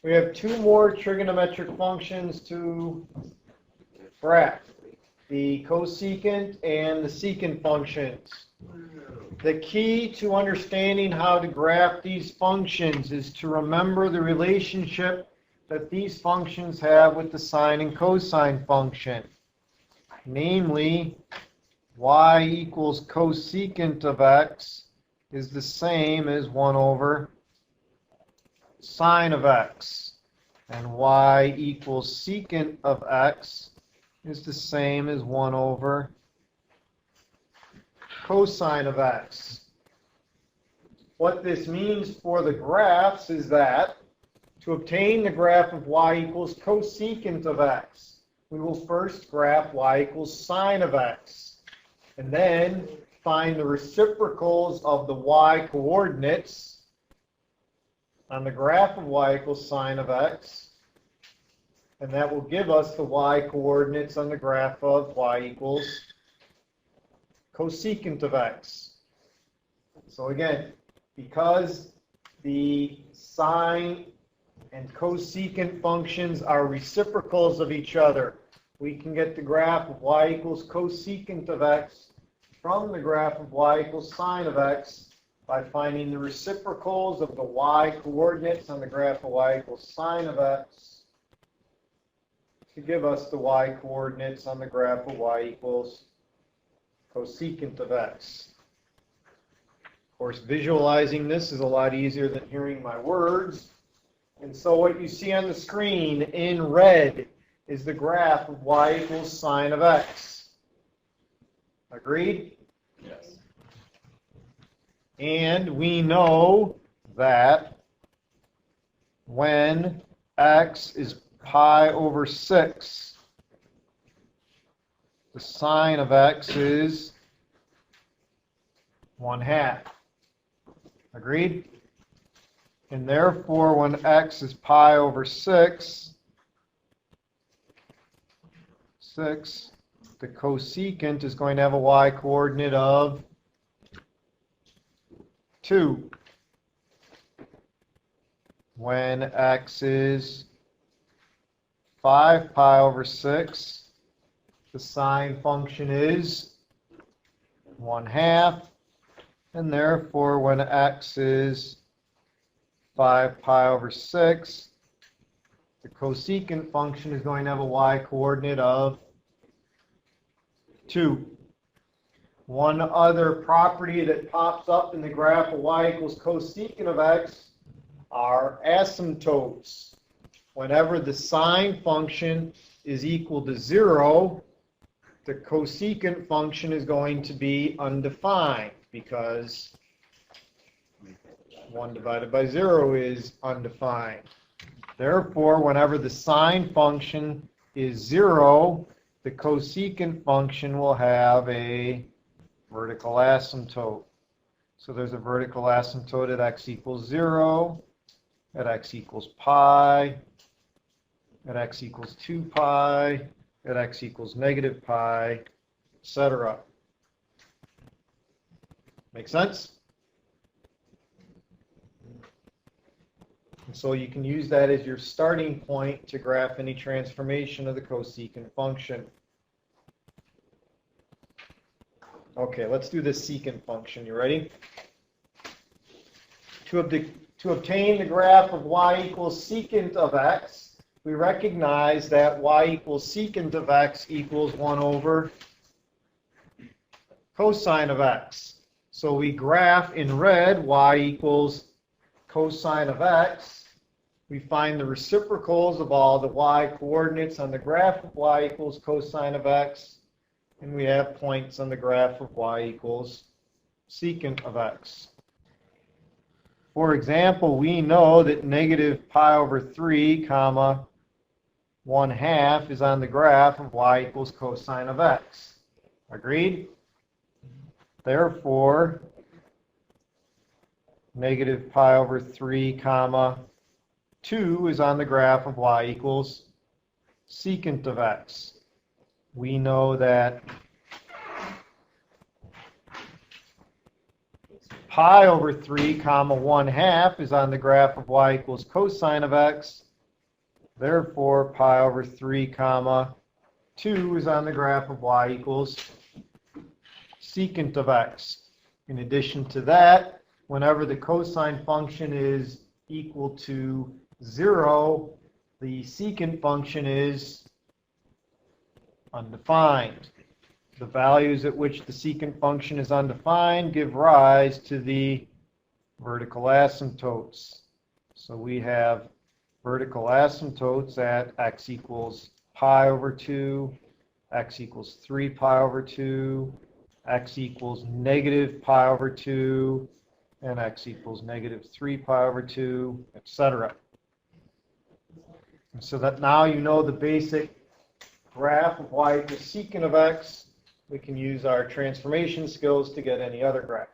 We have two more trigonometric functions to graph, the cosecant and the secant functions. The key to understanding how to graph these functions is to remember the relationship that these functions have with the sine and cosine function. Namely, y equals cosecant of x is the same as 1 over sine of x. And y equals secant of x is the same as 1 over cosine of x. What this means for the graphs is that to obtain the graph of y equals cosecant of x, we will first graph y equals sine of x, and then find the reciprocals of the y coordinates on the graph of y equals sine of x, and that will give us the y coordinates on the graph of y equals cosecant of x. So again, because the sine and cosecant functions are reciprocals of each other, we can get the graph of y equals cosecant of x from the graph of y equals sine of x by finding the reciprocals of the y coordinates on the graph of y equals sine of x to give us the y coordinates on the graph of y equals cosecant of x. Of course, visualizing this is a lot easier than hearing my words. And so what you see on the screen in red is the graph of y equals sine of x. Agreed? Yes. And we know that when x is pi over 6, the sine of x is 1/2. Agreed? And therefore, when x is pi over 6, the cosecant is going to have a y coordinate of 2. When x is 5 pi over 6, the sine function is 1/2. And therefore, when x is 5 pi over 6, the cosecant function is going to have a y coordinate of 2. One other property that pops up in the graph of y equals cosecant of x are asymptotes. Whenever the sine function is equal to 0, the cosecant function is going to be undefined because 1 divided by 0 is undefined. Therefore, whenever the sine function is 0, the cosecant function will have a vertical asymptote. So there's a vertical asymptote at x equals 0, at x equals pi, at x equals 2 pi, at x equals negative pi, etc. Make sense? And so you can use that as your starting point to graph any transformation of the cosecant function. Okay, let's do the secant function. You ready? To obtain the graph of y equals secant of x, we recognize that y equals secant of x equals 1 over cosine of x. So we graph in red y equals cosine of x. We find the reciprocals of all the y coordinates on the graph of y equals cosine of x, and we have points on the graph of y equals secant of x. For example, we know that negative pi over 3 comma 1/2 is on the graph of y equals cosine of x. Agreed? Therefore, negative pi over 3 comma 2 is on the graph of y equals secant of x. We know that pi over 3 comma 1/2 is on the graph of y equals cosine of x. Therefore, pi over 3 comma 2 is on the graph of y equals secant of x. In addition to that, whenever the cosine function is equal to 0, the secant function is undefined. The values at which the secant function is undefined give rise to the vertical asymptotes. So we have vertical asymptotes at x equals pi over 2, x equals 3 pi over 2, x equals negative pi over 2, and x equals negative 3 pi over 2, etc. And so that now you know the basic graph of y equals secant of x. We can use our transformation skills to get any other graph.